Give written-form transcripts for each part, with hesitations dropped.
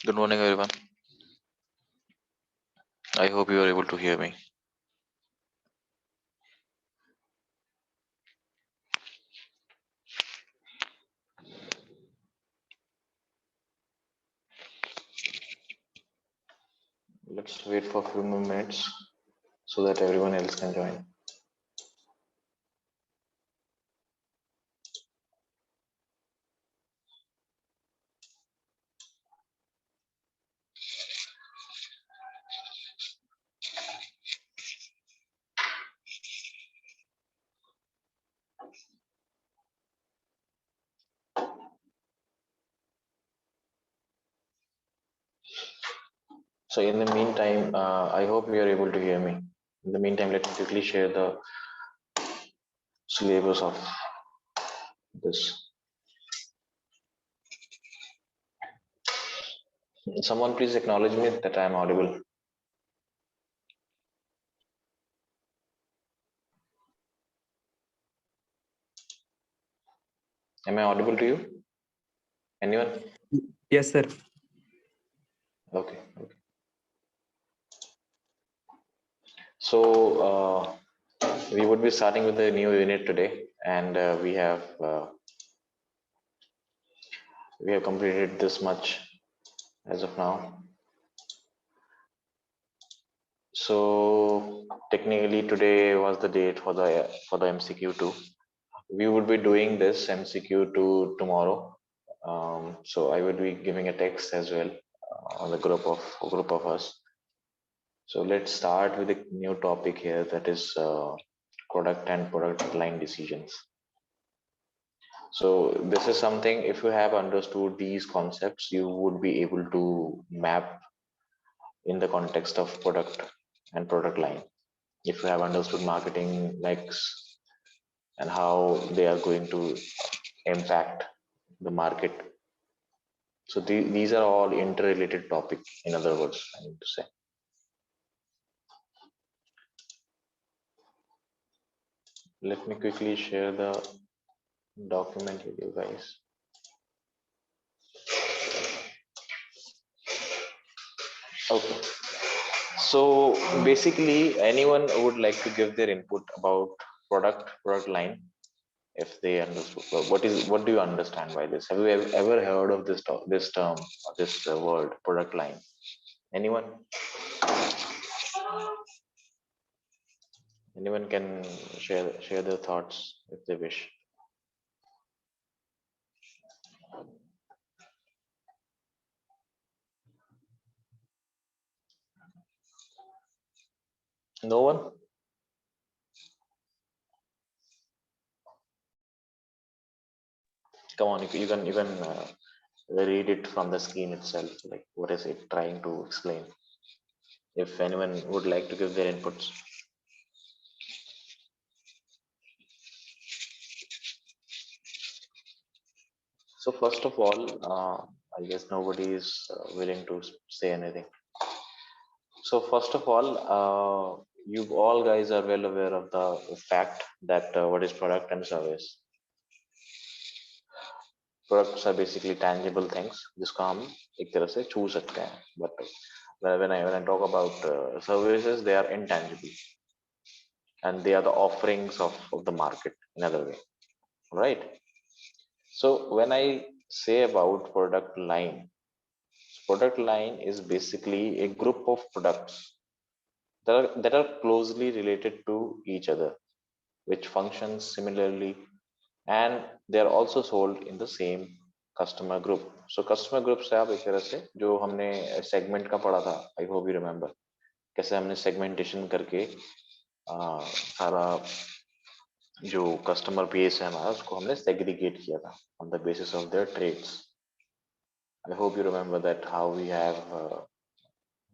Good morning, everyone. I hope you are able to hear me. Let's wait for a few more minutes so that everyone else can join. So, in the meantime, I hope you are able to hear me. In the meantime, let me quickly share the syllabus of this. Someone please acknowledge me that I am audible. Am I audible to you? Anyone? Yes, sir. Okay. Okay. So, we would be starting with a new unit today, and we have completed this much as of now. So technically today was the date for the MCQ2. We would be doing this MCQ2 tomorrow. So I would be giving a text as well on the group of us. So let's start with a new topic here, that is product and product line decisions. So this is something, if you have understood these concepts, you would be able to map in the context of product and product line. If you have understood marketing likes and how they are going to impact the market. So these are all interrelated topic, in other words, I need to say. Let me quickly share the document with you guys. Okay. So basically, anyone would like to give their input about product line, if they understood. What do you understand by this? Have you ever heard of this term, or this word, product line? Anyone? Anyone can share their thoughts if they wish. No one? Come on, you can read it from the screen itself. Like, what is it trying to explain? If anyone would like to give their inputs. So first of all, I guess nobody is willing to say anything. So first of all, you all guys are well aware of the fact that what is product and service. Products are basically tangible things जिसको हम एक तरह से छू सकते हैं, but when I talk about services, they are intangible and they are the offerings of the market in other way, right? So when I say about product line is basically a group of products that are closely related to each other, which functions similarly, and they are also sold in the same customer group. So customer group से आप एक तरह से जो हमने segment का पढ़ा था, I hope you remember, कैसे हमने segmentation करके सारा जो कस्टमर बेस है हमारा उसको हमने सेग्रीगेट किया था on the basis of their traits. I hope you remember that how we have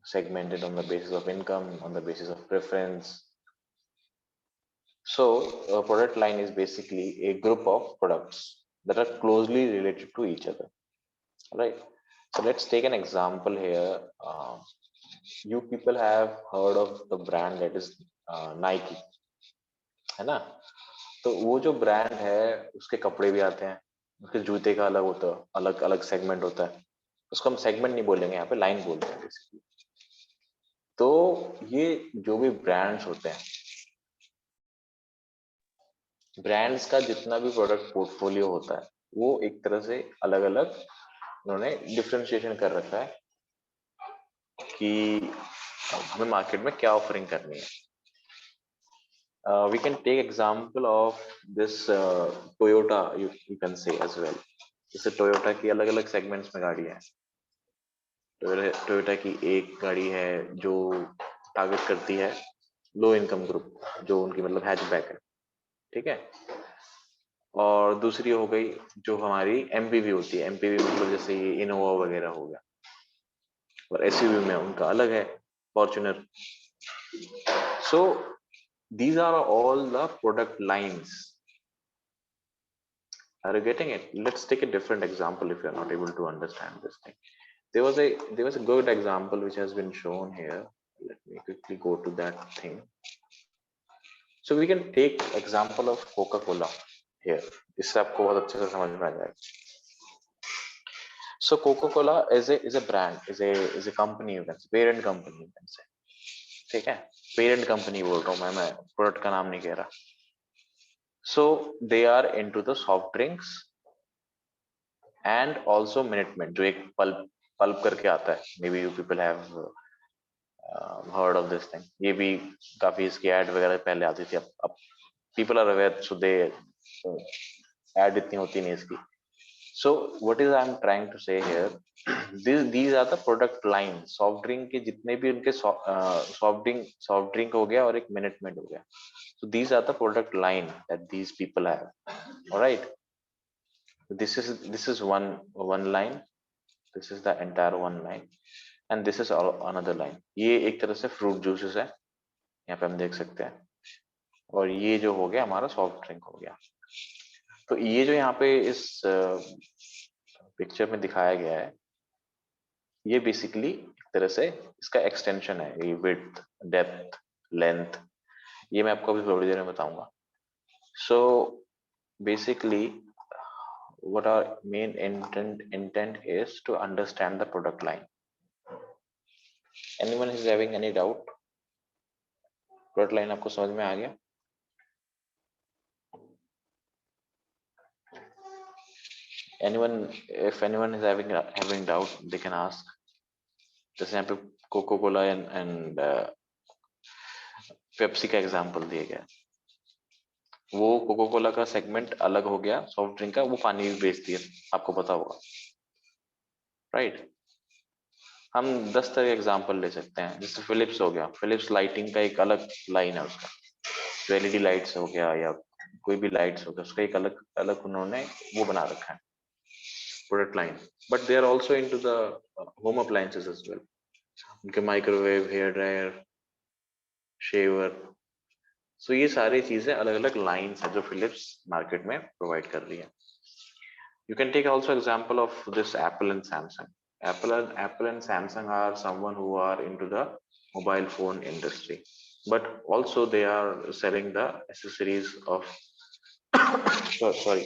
segmented on the basis of income, on the basis of preference. So a product line is basically a group of products that are closely related to each other, right? So let's take an example here. You people have heard of the brand that is Nike, है ना? तो वो जो brand है उसके कपड़े भी आते हैं, उसके जूते का अलग होता है, अलग अलग सेगमेंट होता है, उसको हम सेगमेंट नहीं बोलेंगे, यहाँ पे लाइन बोलते हैं बेसिकली। तो ये जो भी ब्रांड्स होते हैं, ब्रांड्स का जितना भी प्रोडक्ट पोर्टफोलियो होता है वो एक तरह से अलग अलग उन्होंने डिफ्रेंशिएशन कर रखा है कि हमें मार्केट में क्या ऑफरिंग करनी है। We can take example of this Toyota, you can say as well. जैसे टोयोटा की अलग अलग सेगमेंट्स में गाड़ियां हैं। टोयोटा की एक गाड़ी है जो टारगेट करती है लो इनकम ग्रुप, जो उनकी मतलब हैचबैक है, ठीक है। और दूसरी हो गई जो हमारी एमपीवी होती है। एमपीवी मतलब जैसे ये इनोवा वगैरह हो गया। और एसयूवी में उनका अलग है, Fortuner. So these are all the product lines. Are you getting it? Let's take a different example if you're not able to understand this thing. There was a good example which has been shown here. Let me quickly go to that thing. So we can take example of Coca-Cola here. इससे आपको बहुत अच्छे से समझ में आ जाएगा। So Coca-Cola is a brand, is a company, you can say, parent company you can say. ठीक है, पेरेंट कंपनी बोल रहा हूँ मैं प्रोडक्ट का नाम नहीं कह रहा। So they are into the soft drinks and also Minute Maid, जो एक पल्प करके आता है। Maybe you people have heard of this thing. ये भी काफी इसकी एड वगैरह पहले आती थी। अब people are aware, so they ad इतनी होती नहीं इसकी। So what is I'm trying to say here, these are the product line। Soft drink के जितने भी उनके सॉफ्ट ड्रिंक हो गया और एक मिनट मेड हो गया। So these are the product line that these people have. All right, this is one line, this is the entire one line and this is another line। ये एक तरह से फ्रूट जूसेस है, यहाँ पे हम देख सकते हैं। और ये जो हो गया हमारा सॉफ्ट ड्रिंक हो गया। तो ये जो यहाँ पे इस पिक्चर में दिखाया गया है, ये बेसिकली एक तरह से इसका एक्सटेंशन है। ये विड्थ, डेप्थ, लेंथ, ये मैं आपको अभी थोड़ी देर में बताऊंगा। So basically what our main intent is to understand the product line। anyone is having any doubt? Product line आपको समझ में आ गया? anyone, if anyone is having doubt they can ask। जैसे यहाँ पे कोको कोला एंड पेप्सी का example दिया गया। वो कोको कोला का सेगमेंट अलग हो गया सॉफ्ट ड्रिंक का, वो पानी भी बेचती है, आपको पता होगा, राइट। हम 10 तरह के एग्जांपल ले सकते हैं। जैसे फिलिप्स हो गया, फिलिप्स लाइटिंग का एक अलग लाइन है उसका। जो एलईडी लाइट्स हो गया या कोई भी लाइट्स हो गया, उसका एक अलग अलग उन्होंने वो बना रखा है product line. But they are also into the home appliances as well. उनके microwave, hair dryer, shaver, so ये सारी चीजें अलग अलग लाइन्स है जो फिलिप्स मार्केट में प्रोवाइड कर रही है। You can take also example of this Apple and Samsung. Apple and Samsung are someone who are into the mobile phone industry, but also they are selling the accessories of sorry,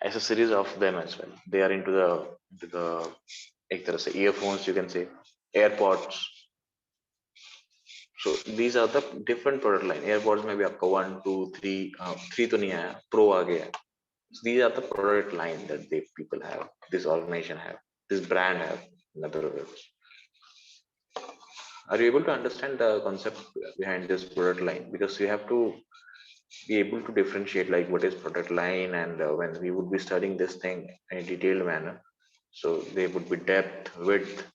accessories of them as well। They are into the एक तरह से earphones, you can say, AirPods। So these are the different product line। AirPods में भी आपका 1 2 3 3 तो नहीं आया, Pro आ गया। So these are the product line that they people have, this organization have, this brand have, in other words। Are you able to understand the concept behind this product line? Because you have to be able to differentiate like what is product line, and when we would be studying this thing in a detailed manner, so there would be depth, width।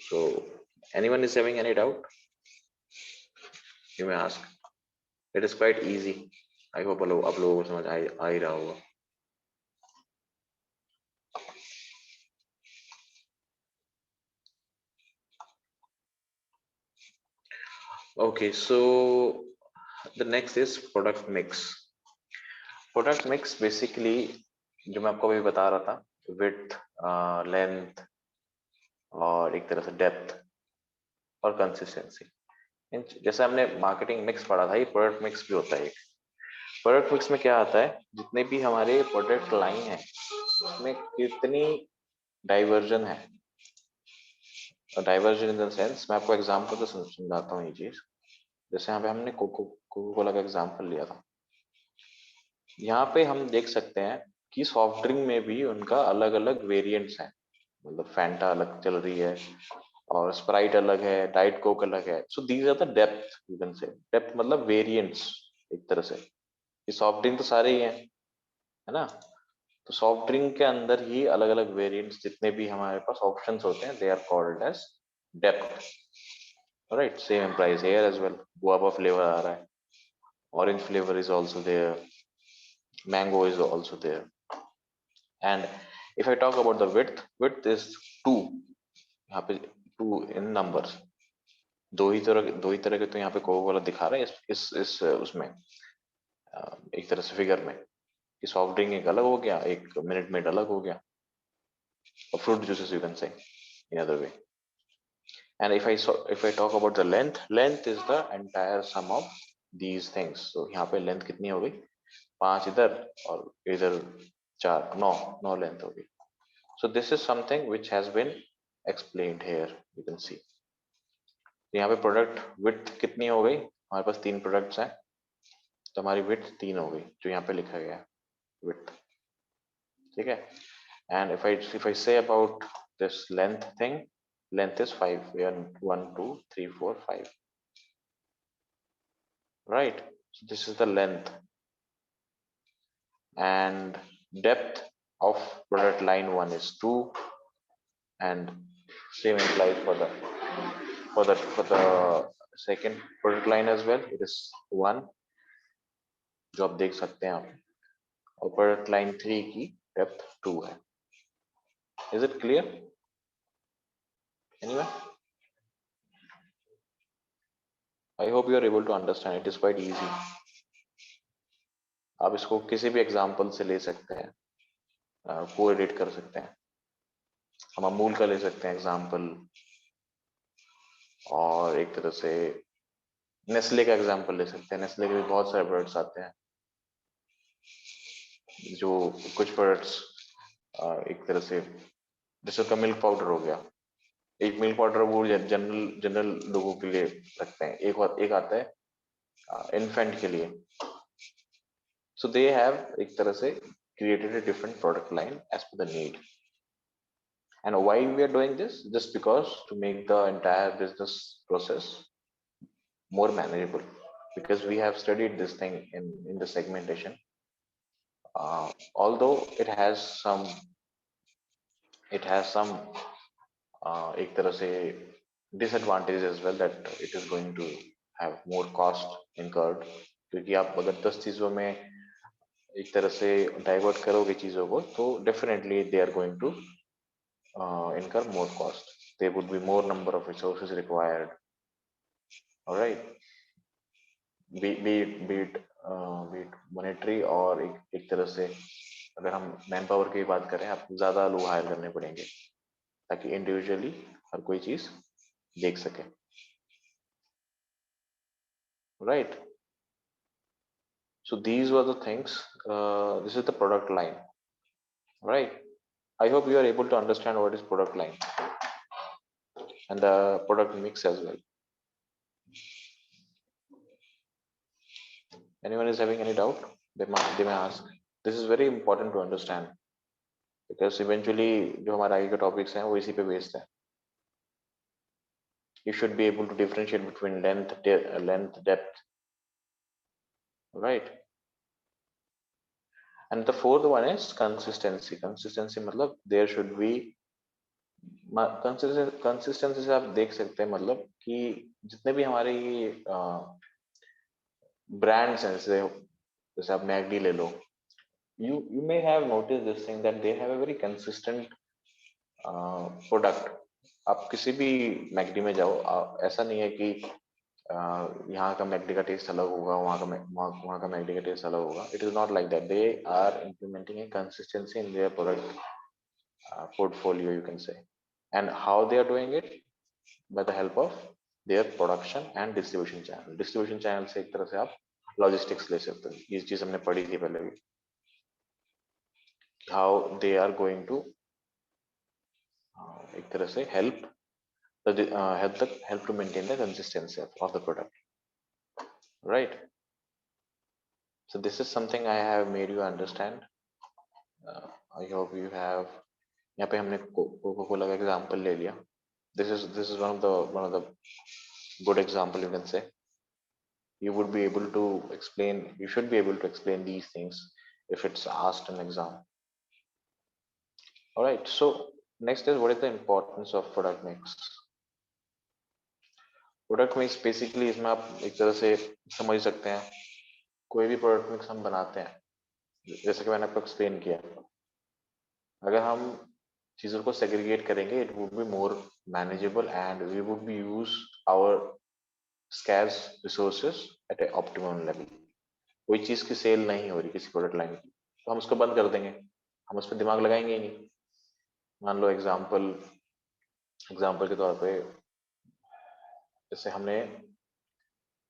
So anyone is having any doubt, you may ask। It is quite easy। I hope आप लोगों को समझ आ ही रहा होगा। Okay, so the next is product mix। Product mix basically जो मैं आपको अभी बता रहा था, विड्थ, लेंथ और एक तरह से डेप्थ और कंसिस्टेंसी। जैसे हमने मार्केटिंग मिक्स पढ़ा था, ये प्रोडक्ट मिक्स भी होता है एक। प्रोडक्ट मिक्स में क्या आता है, जितने भी हमारे प्रोडक्ट लाइन है उसमें कितनी डाइवर्जन है। डाइवर्जन इन द सेंस, मैं आपको एग्जांपल तो समझाता हूँ ये चीज। जैसे यहाँ पे हमने कोको कोको कोला का एग्जांपल लिया था। यहाँ पे हम देख सकते हैं कि सॉफ्ट ड्रिंक में भी उनका अलग अलग वेरिएंट्स हैं। मतलब फैंटा अलग चल रही है और स्प्राइट अलग है, डाइट कोक अलग है। So these are the depth, you can say depth मतलब वेरिएंट्स एक तरह से। ये सॉफ्ट ड्रिंक तो सारे ही हैं, है ना। तो सॉफ्ट ड्रिंक के अंदर ही अलग अलग वेरिएंट्स जितने भी हमारे पास ऑप्शंस होते हैं, they are called as depth. Right, same employees here as well. Guava flavour आ रहा है, orange flavour is also there, mango is also there. And if I talk about the width is 2। यहाँ पे 2 इन numbers. दो ही तरह के तो यहाँ पे कोको कोला दिखा रहा है इस उसमें, एक तरह से फिगर में, कि सॉफ्ट ड्रिंक एक अलग हो गया, एक मिनट मेड अलग हो गया, और fruit juices you can say in other way. And if I talk about the length is the entire sum of these things. So यहाँ पे लेंथ कितनी हो गई, 5 इधर और इधर 4, 9 लेंथ हो गई। So this is something which has been explained here, you can see। तो यहाँ पे प्रोडक्ट विड्थ कितनी हो गई, हमारे पास 3 प्रोडक्ट्स हैं, तो हमारी विड्थ 3 हो गई, जो यहाँ पे लिखा गया है विड्थ। ठीक है। And if I say about this length thing, length is 5, we are 1 2 3 4 5, right? So this is the length. And depth of product line 1 is 2, and same applies for the second product line as well, it is 1, जो आप देख सकते हैं आप। और product line 3 की depth 2 है। Is it clear anyway? I hope you are able to understand, it is quite easy. आप इसको किसी भी एग्जांपल से ले सकते हैं, कोरिलेट कर सकते हैं। हम अमूल का ले सकते हैं एग्जांपल, और एक तरह से नेस्ले का एग्जांपल ले सकते हैं। नेस्ले के भी बहुत सारे प्रोडक्ट्स आते हैं, जो कुछ प्रोडक्ट्स एक तरह से, जैसे का मिल्क पाउडर हो गया। एक मिल्क पाउडर वो जनरल जनरल लोगों के लिए रखते हैं, एक आता है इन्फेंट के लिए। सो दे हैव एक तरह से created a different product line as per the need. And why we are doing this? Just because to make the entire business process more manageable, because we have studied this thing in the segmentation. Although it has some एक तरह से disadvantage as well, that it is going to have more cost incurred, क्योंकि आप अगर 10 चीजों में एक तरह से डाइवर्ट करोगे चीजों को, तो definitely they are going to incur more cost. There would be more number of resources required. All right, be it monetary, और एक तरह से अगर हम मैन पावर की बात करें, आपको ज्यादा लोग हायर करने पड़ेंगे ताकि इंडिविजुअली हर कोई चीज देख सके। Right, so these were the things. This is the product line, right? I hope you are able to understand what is product line and the product mix as well. Anyone is having any doubt, they may ask. This is very important to understand, because eventually जो हमारे आगे के topics हैं वो इसी पे based है। You should be able to differentiate between length, depth, right? And the fourth one is consistency. Consistency मतलब there should be consistency से आप देख सकते हैं, मतलब कि जितने भी हमारे ब्रांड्स हैं, जैसे आप मैगडी ले लो, you may have noticed this thing that they have a very consistent product. आप किसी भी मैगडी में जाओ, ऐसा नहीं है कि यहाँ का मैगडी का टेस्ट अलग होगा, वहाँ का मैगडी का टेस्ट अलग होगा। It is not like that. They are implementing a consistency in their product portfolio, you can say। And how they are doing it? By the help of their production and distribution channel। distribution channel से एक तरह से आप logistics ले सकते हो, ये चीज हमने पढ़ी थी पहले भी, how they are going to एक तरह से help to maintain the consistency of the product, right? So this is something I have made you understand. I hope you have. यहाँ पे हमने कोको कोला का एग्जांपल ले लिया. This is one of the good example, you can say. You would be able to explain. You should be able to explain these things if it's asked in exam. All right. So next is, what is the importance of product mix? Product mix basically, इसमें आप एक तरह से समझ सकते हैं, कोई भी प्रोडक्ट मिक्स हम बनाते हैं, जैसे कि मैंने आपको एक्सप्लेन किया, अगर हम चीजों को सेग्रीगेट करेंगे, it would be more manageable and we would be use our scarce resources at a optimum level. कोई चीज की सेल नहीं हो रही किसी प्रोडक्ट लाइन की, तो हम उसको बंद कर देंगे, हम उस पर दिमाग लगाएंगे ही नहीं. मान लो एग्जाम्पल के तौर पे, जैसे हमने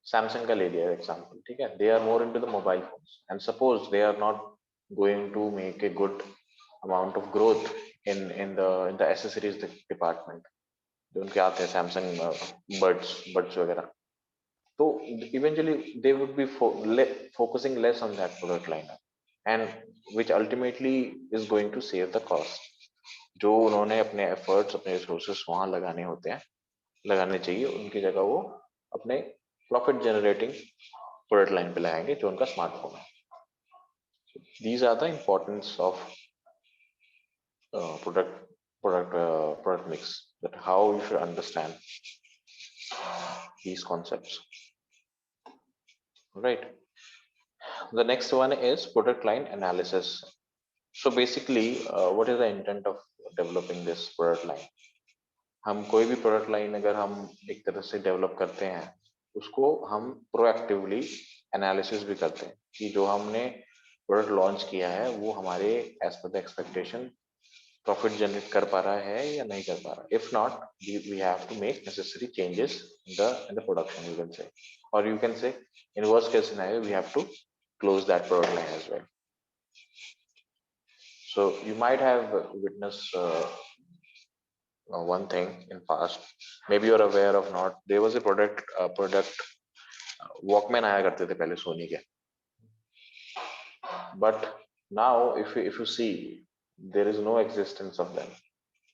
सैमसंग का ले लिया एग्जाम्पल, ठीक है, they are more into the mobile phones and suppose they are not going to make a good amount of growth in the accessories department, जो उनके आते हैं सैमसंग बड्स वगैरह, तो eventually they would be focusing less on that product line and which ultimately is going to save the cost. जो उन्होंने अपने efforts, अपने रिसोर्सेस वहां लगाने होते हैं, लगाने चाहिए, उनकी जगह वो अपने प्रॉफिट जनरेटिंग प्रोडक्ट लाइन पे लगाएंगे, जो उनका स्मार्टफोन है. These are the importance of product mix, that how you should understand these concepts, right? The next one is product line analysis. So basically, what is the intent of developing this product line? हम कोई भी product line अगर हम एक तरह से develop करते हैं, उसको हम प्रोएक्टिवली एनालिसिस भी करते हैं कि जो हमने प्रोडक्ट लॉन्च किया है वो हमारे as per the expectation profit generate कर पा रहा है या नहीं कर पा रहा. If not, we have to make necessary changes in the production, you can say, और you can say in worst case scenario we have to close that product line as well. So you might have witnessed one thing in past, maybe you're aware of not, there was a product Walkman आया करते थे पहले सोनी के, but now if you see, there is no existence of them.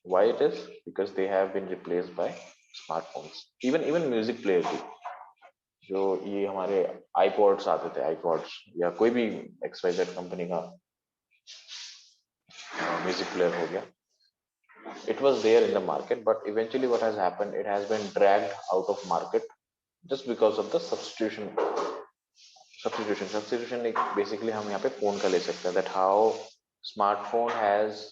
Why it is? Because they have been replaced by smartphones. Even music player भी, जो ये हमारे iPods आते थे, iPods या कोई भी XYZ कंपनी का म्यूजिक प्लेयर हो गया, it was there in the market, but eventually what has happened, it has been dragged out of market just because of the substitution एक basically हम यहाँ पे फोन का ले सकते हैं, that how smartphone has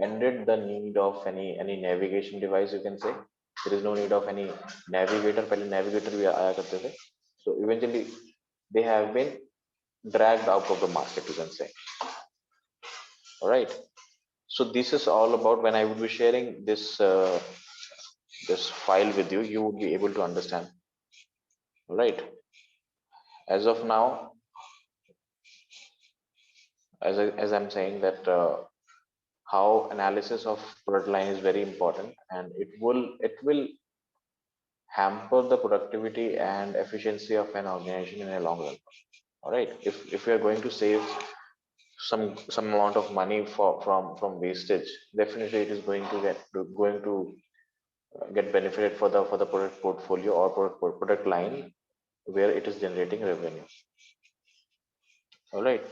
ended the need of any navigation device, you can say. There is no need of any navigator, पहले navigator भी आया करते थे, so eventually they have been dragged out of the market, you can say. All right, so this is all about, when I would be sharing this file with you, you would be able to understand. Right, as of now, as I'm saying that how analysis of product line is very important, and it will hamper the productivity and efficiency of an organization in a long run. All right, if we are going to save some amount of money from wastage, definitely it is going to get benefited for the product portfolio or product line where it is generating revenue. All right,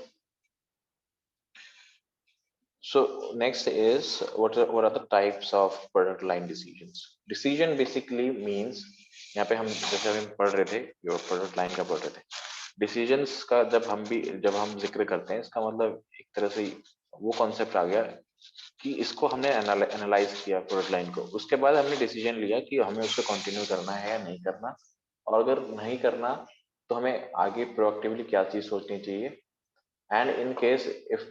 so next is, what are the types of product line decisions? Decision basically means, यहाँ पे हम जैसे हम पढ़ रहे थे, your product line का पढ़ रहे थे, decisions का जब हम जिक्र करते हैं, इसका मतलब एक तरह से वो कॉन्सेप्ट आ गया कि इसको हमने एनालाइज किया प्रोडक्ट लाइन को, उसके बाद हमने डिसीजन लिया कि हमें उसको कंटिन्यू करना है या नहीं करना, और अगर नहीं करना तो हमें आगे प्रोएक्टिवली क्या चीज सोचनी चाहिए. And in case if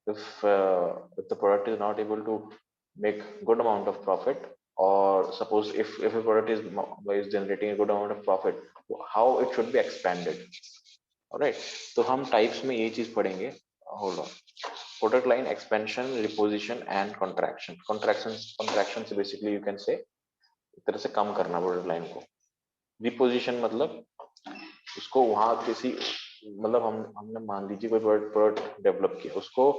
the product is not able to make good amount of profit, or suppose if a product is generating a good amount of profit, how it should be expanded. Alright, तो हम types में ये चीज पढ़ेंगे। Hold on. Product line expansion, reposition and contraction. Contraction से basically you can से एक तरह से कम करना प्रोडक्ट लाइन को। रिपोजिशन मतलब उसको वहां किसी, मतलब हमने मान लीजिए कोई प्रोडक्ट डेवलप किया, उसको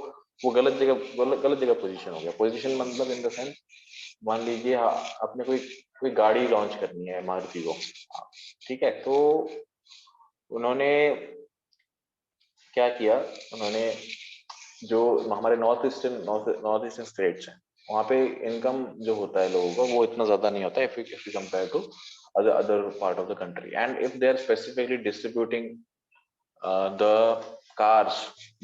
वो गलत जगह पोजीशन हो गया। पोजीशन मतलब इन द सेंस, मान लीजिए आपने कोई कोई गाड़ी लॉन्च करनी है मारुति को, ठीक है, तो उन्होंने क्या किया, उन्होंने जो हमारे नॉर्थ ईस्टर्न स्टेट्स हैं, वहाँ पे इनकम जो होता है लोगों का वो इतना ज्यादा नहीं होता है if you compare to other part of the country, and if they are specifically distributing the cars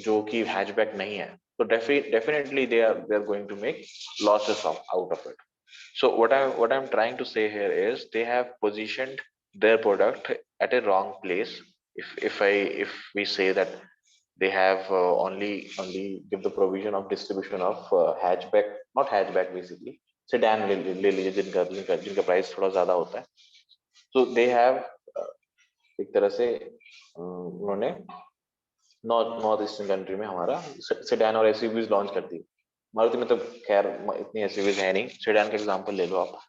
जो कि हैचबैक नहीं है, तो definitely they are going to make losses out of it. So what I'm trying to say here is they have positioned their product at a wrong place. If we say that they have only give the provision of distribution of hatchback, not hatchback basically, sedan ले लीजिए जिनका price थोड़ा ज्यादा होता है, so they have एक तरह से उन्होंने नॉर्थ ईस्टर्न कंट्री में हमारा सेडान और एसयूवीज लॉन्च कर दी। मारुति में तो खैर इतनी एसयूवीज है नहीं, सेडान का एग्जांपल ले लो आप।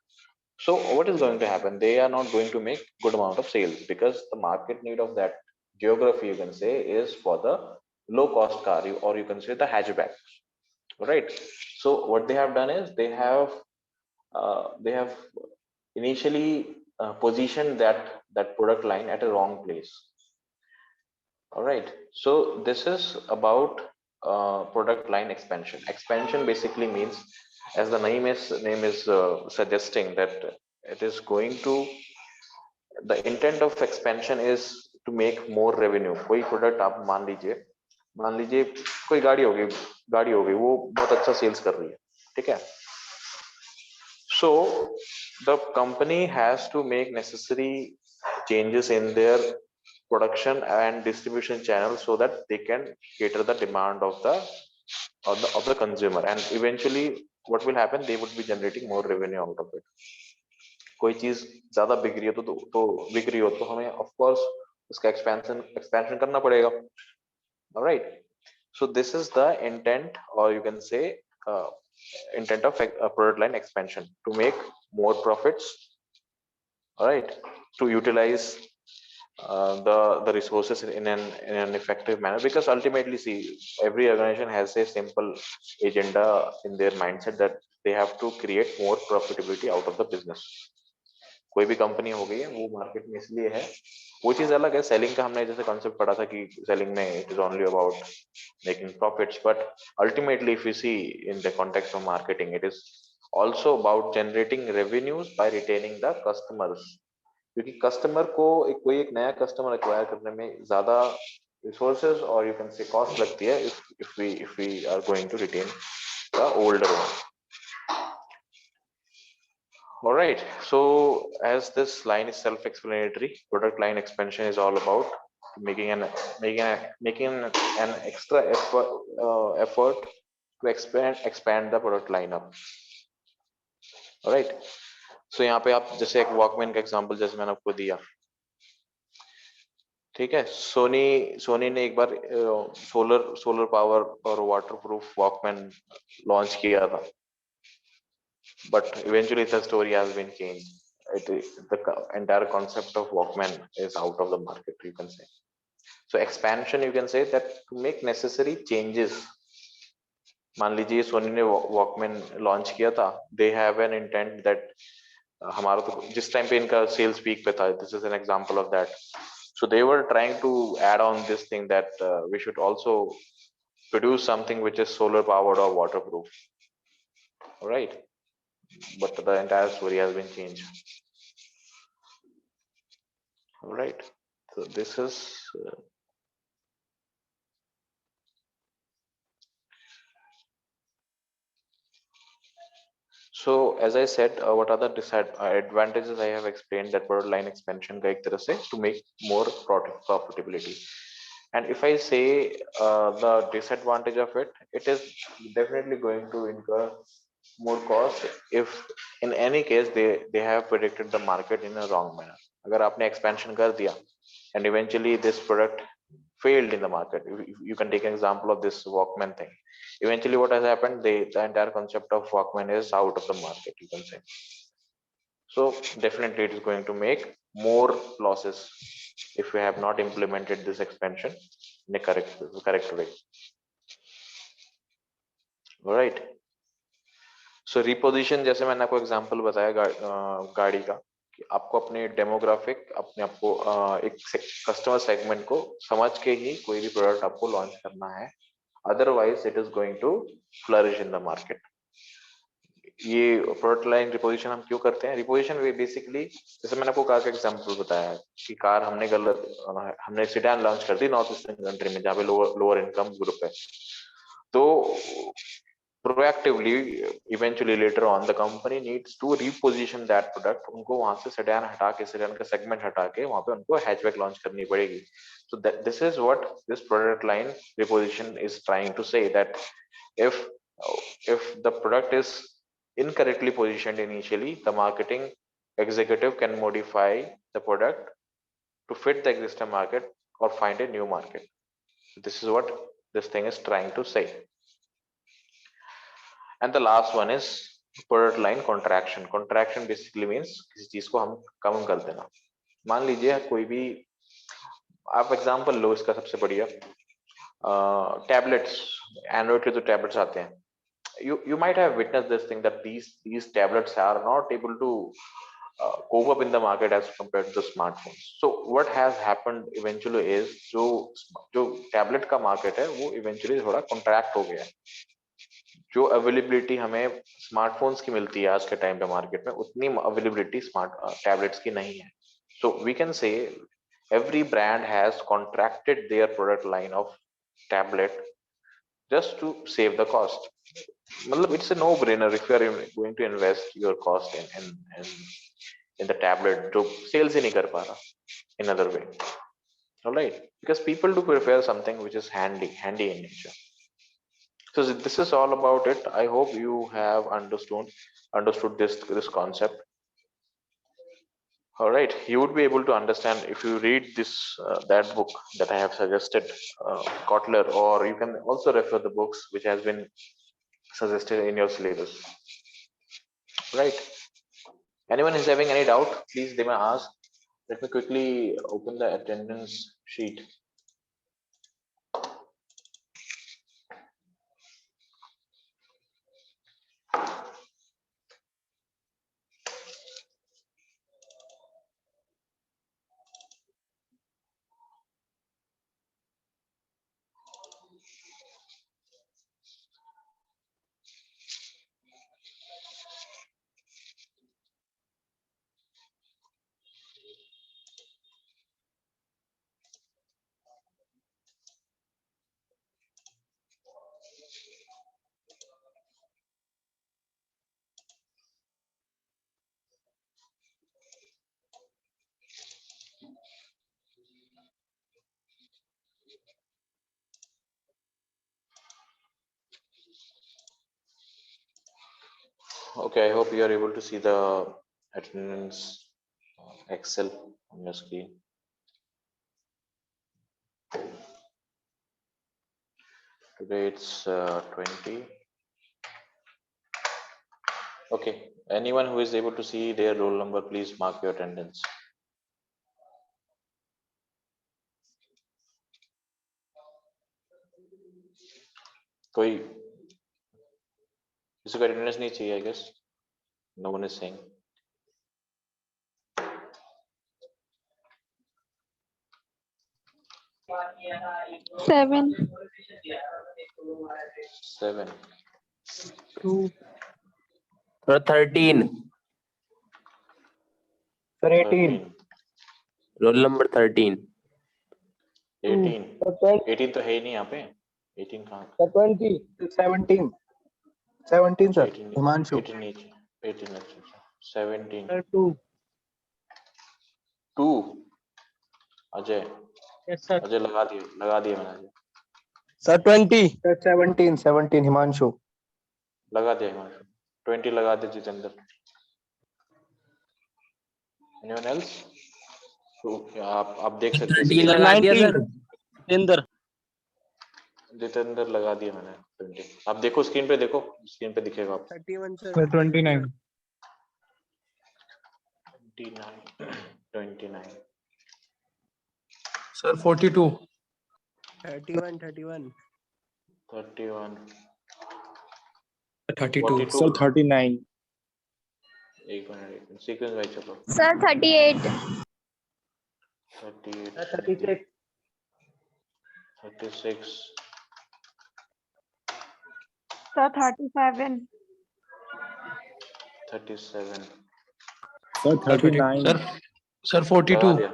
So what is going to happen? They are not going to make good amount of sales because the market need of that geography, you can say, is for the low cost car, or you can say the hatchback, right? So what they have done is they have initially positioned that product line at a wrong place. All right. So this is about product line expansion. Expansion basically means, as the name is suggesting, that it is going to, the intent of expansion is to make more revenue. कोई product आप मान लीजिए कोई गाड़ी हो गई वो बहुत अच्छा सेल्स कर रही है, ठीक है। So the company has to make necessary changes in their production and distribution channels so that they can cater the demand of the consumer, and eventually what will happen, they would be generating more revenue out of it. कोई चीज ज्यादा बिक रही है तो बिक रही हो तो हमें ऑफ कोर्स उसका एक्सपेंशन करना पड़ेगा, right. So this is the intent, or you can say uh, intent of product line expansion, to make more profits, all right, to utilize the resources in an effective manner, because ultimately, see, every organization has a simple agenda in their mindset that they have to create more profitability out of the business. कोई भी company हो गई है वो market में इसलिए है, वो चीज अलग है। सेलिंग का हमने जैसे कॉन्सेप्ट पढ़ा था कि सेलिंग में it is only about making profits, but ultimately if you see in the context of marketing, it is also about generating revenues by retaining the customers, क्योंकि कस्टमर को कोई एक नया कस्टमर एक्वायर करने में ज्यादा रिसोर्सेज और यू कैन से कॉस्ट लगती है if we are going to retain the older one. All right, so as this line is self-explanatory, product line expansion is all about making an extra effort to expand the product lineup. All right, so यहाँ पे आप जैसे एक Walkman का example जैसे मैंने आपको दिया, ठीक है। सोनी ने एक बार सोलर पावर और वाटरप्रूफ वॉकमैन लॉन्च किया था, but eventually the story has been changed. The entire concept of Walkman is out of the market, you can say. So expansion, you can say that to make necessary changes. मान लीजिए सोनी ने Walkman launch किया था, they have an intent that हमारा तो जिस time पे इनका सेल्स पीक पे था, this is an example of that, so they were trying to add on this thing that we should also produce something which is solar powered or waterproof, right? But the entire story has been changed. All right, so this is so as I said, what are the disadvantages I have explained, that product line expansion ka ek tarah se to make more profitability. And if I say the disadvantage of it, it is definitely going to incur more cost if in any case they have predicted the market in a wrong manner. अगर आपने expansion कर दिया and eventually this product failed in the market. You can take an example of this Walkman thing. Eventually what has happened, the entire concept of Walkman is out of the market, you can say. So definitely it is going to make more losses if we have not implemented this expansion in a correct way. All right. So reposition, जैसे मैंने आपको example बताया गाड़ी का, कि आपको अपने demographic अपने आपको एक कस्टमर सेगमेंट को समझ के ही कोई भी प्रोडक्ट आपको लॉन्च करना है, otherwise it is going to flourish in the market. ये प्रोडक्ट लाइन रिपोजिशन हम क्यों करते हैं? रिपोजिशन बेसिकली, जैसे मैंने आपको कार का एग्जांपल बताया कि कार हमने सेडान लॉन्च कर दी नॉर्थ ईस्टर्न कंट्री में, जहाँ पे लोअर इनकम ग्रुप है. तो proactively eventually later on the company needs to reposition that product. उनको वहां से सेडान हटा के, सेडान का सेगमेंट हटा के वहां पे उनको हैचबैक लॉन्च करनी पड़ेगी. So that this is what this product line reposition is trying to say, that if the product is incorrectly positioned initially, the marketing executive can modify the product to fit the existing market or find a new market. This is what this thing is trying to say. And the last one is product line contraction. Contraction basically means किसी चीज को हम कम कर देना. मान लीजिए कोई भी, आप एग्जांपल लो इसका सबसे बढ़िया, टैबलेट्स, एंड्रॉइड के जो टैबलेट्स आते हैं, you might have witnessed this thing that these tablets are not able to cope up in the market as compared to the smartphones. So what has happened eventually is जो tablet का market है वो eventually थोड़ा contract हो गया है. जो availability हमें स्मार्टफोन्स की मिलती है आज के टाइम पे मार्केट में, उतनी अवेलेबिलिटी स्मार्ट टैबलेट्स की नहीं है. So we can say every brand has contracted their product line of tablet just to save the cost. मतलब it's a no brainer if you are going to invest your cost in the tablet जो sales ही नहीं कर पा रहा in other way. All right, because people do prefer something which is handy in nature. So this is all about it. I hope you have understood this concept. All right, you would be able to understand if you read this that book that I have suggested, Kotler, or you can also refer the books which has been suggested in your syllabus. Right? Anyone is having any doubt, please they may ask. Let me quickly open the attendance sheet. Okay, I hope you are able to see the attendance Excel on your screen. Today it's 20. Okay, anyone who is able to see their roll number, please mark your attendance. कोई किसी को attendance नहीं चाहिए? I guess no one is saying. Seven. 2. 13. Sir, 18. Roll number 13. 18. Sir, 18 तो है ही नहीं यहाँ पे. 18 कहाँ? Sir, 20. 17. 17, sir. 18. Himanshu. 18 नीचे. 18 अच्छा. 17. Sir, 2. 2. Ajay. Yes, sir. Ajay लगा दिए मैंने अजय. Sir, 20. Sir, 17. Himanshu. लगा दिया हिमांशु. 20 लगा दे जितेंद्र. Anyone else? तो आप देख सकते हैं. 13 लगा दिया सर. जितेंद्र जितेंद्र लगा दिया मैंने 20। आप देखो स्क्रीन पे, देखो स्क्रीन पे दिखेगा आपको। 31 सर 29. 29 Sir, 42. 31 31 31 32. 42। Sir, 39. एक मिनट सीक्वेंस वाइज चलो। Sir, 38. 38 36 36 Sir, 37. 37 Sir, 39. Sir, लगा 42. दिया।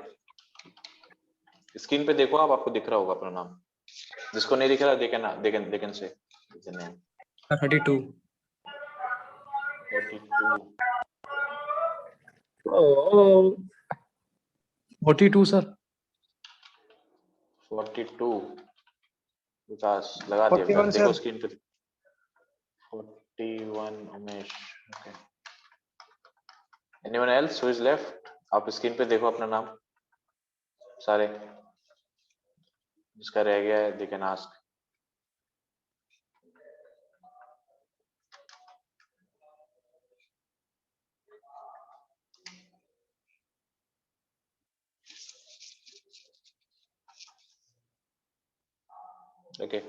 स्क्रीन पे देखो आप, आपको दिख रहा होगा अपना नाम। जिसको नहीं दिख रहा they can say the name। 32. 32 Oh. 42, sir. 42 विकास लगा दिया। 41 देखो sir. स्क्रीन पे 41 Umesh. Okay, anyone else who is left? आप स्क्रीन पे देखो अपना नाम सारे, जिसका रह गया है they can ask. Okay,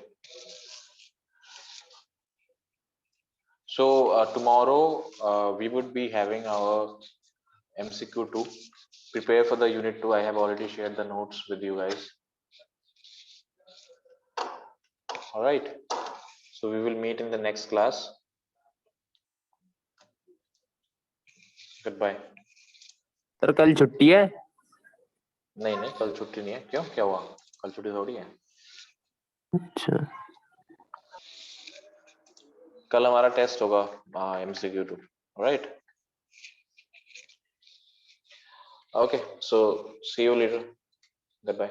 so tomorrow we would be having our MCQ2. Prepare for the unit 2. I have already shared the notes with you guys. All right, so we will meet in the next class. Goodbye. Sir कल छुट्टी है? नहीं नहीं, कल छुट्टी नहीं है। क्यों, क्या हुआ? कल छुट्टी थोड़ी है। अच्छा, कल हमारा टेस्ट होगा MCQ2। Right, okay, so see you later. Good bye.